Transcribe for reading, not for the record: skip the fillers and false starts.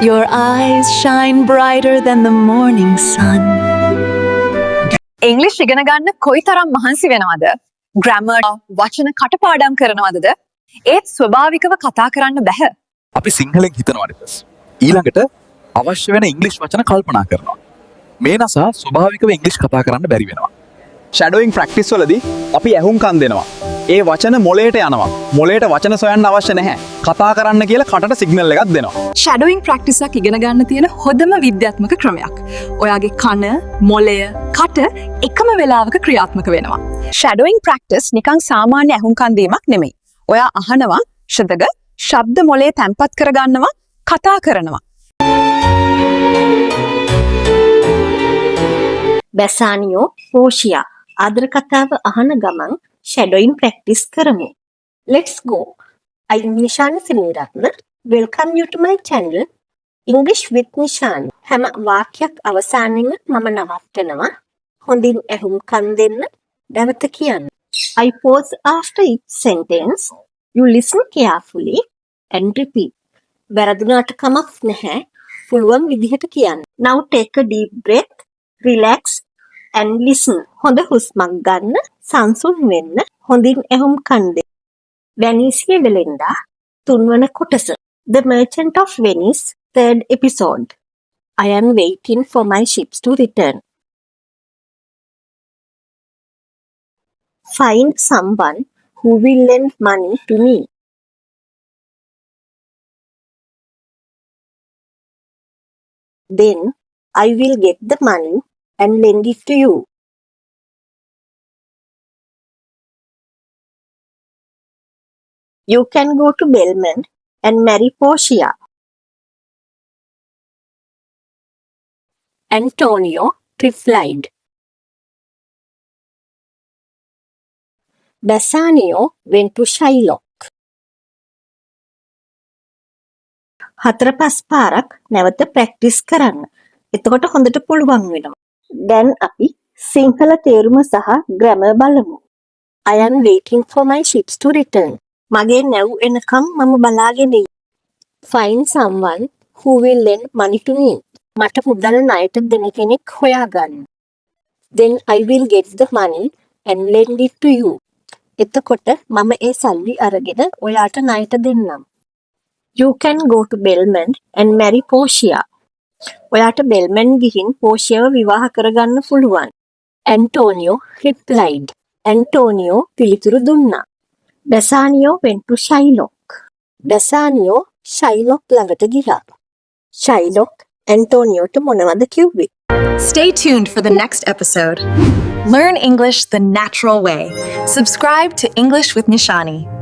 Your eyes shine brighter than the morning sun. ඉංග්‍රීසි ඉගෙන ගන්න කොයිතරම් මහන්සි වෙනවද? ග්‍රැමර් වචන කටපාඩම් කරනවද? ඒත් ස්වභාවිකව කතා කරන්න බෑ. අපි සිංහලෙන් හිතනවා ඊළඟට අවශ්‍ය වෙන ඉංග්‍රීසි වචන කල්පනා කරනවා. මේ නිසා ස්වභාවිකව ඉංග්‍රීසි කතා කරන්න බැරි වෙනවා. ෂැඩෝයින් ප්‍රැක්ටිස් වලදී අපි ඇහුම්කන් දෙනවා. ඒ වචන මොලේට යනවා. මොලේට වචන සොයන්න අවශ්‍ය නැහැ. කතා කරන්න කියලා කටට සිග්නල් එකක් දෙනවා. ෂැඩෝයින් ප්‍රැක්ටිස් එකක් ඉගෙන ගන්න තියෙන හොඳම විද්‍යාත්මක ක්‍රමයක්. ඔයාගේ කන, මොළය, කට එකම වෙලාවක ක්‍රියාත්මක වෙනවා. ෂැඩෝයින් ප්‍රැක්ටිස් නිකන් සාමාන්‍ය ඇහුම්කන් දීමක් නෙමෙයි. ඔයා අහනවා, ශබ්ද මොලේ තැම්පත් කරගන්නවා, කතා කරනවා. බැසානියෝ පෝෂියා ආදර කතාව අහන ගමන් ෂැඩෝයින් ප්‍රැක්ටිස් කරමු. Let's go. I am Nishani Siniratna. Welcome you to my channel English with Nishani. හැම වාක්‍යයක් අවසානයේම මම නවත්තනවා. හොඳින් ඇහුම්කන් දෙන්න. නැවත කියන්න. I pause after each sentence. You listen carefully and repeat. වැරදුනාට කමක් නැහැ. පුළුවන් විදිහට කියන්න. Now take a deep breath. Relax and listen. හොඳ හුස්මක් ගන්න, සංසුන් වෙන්න, හොඳින් ඇහුම්කන් දෙන්න. වැනීසිය වෙලෙන්දා තුන්වන කොටස. The Merchant of Venice, third episode. I am waiting for my ships to return. Find someone who will lend money to me. Then I will get the money and lend it to you. You can go to Belmont and marry Portia. Antonio replied. Bassanio went to Shylock. හතර පස් පාරක් නැවත practice කරන්න. එතකොට හොඳට පුළුවන් වෙනවා. දැන් අපි සිංහල තේරුම සහ ග්‍රැමර් බලමු. I am waiting for my ships to return. මගේ නැව් එනකම් මම බලාගෙන ඉන්නවා. Find someone who will lend money to me. මට මුදල් ණයට දෙන කෙනෙක් හොයාගන්න. Then I will get the money and lend it to you. එතකොට මම ඒ සල්ලි අරගෙන ඔයාට ණයට දෙන්නම්. You can go to Belmont and marry Portia. ඔයාට බෙල්මන් ගිහින් පෝෂියව විවාහ කරගන්න පුළුවන්. Antonio replied. Antonio පිළිතුරු දුන්නා. Bassanio went to Shylock. Bassanio Shylock ළඟට ගියා. Shylock Antonioට මොනවද කිව්වේ? Stay tuned for the next episode. Learn English the natural way. Subscribe to English with Nishani.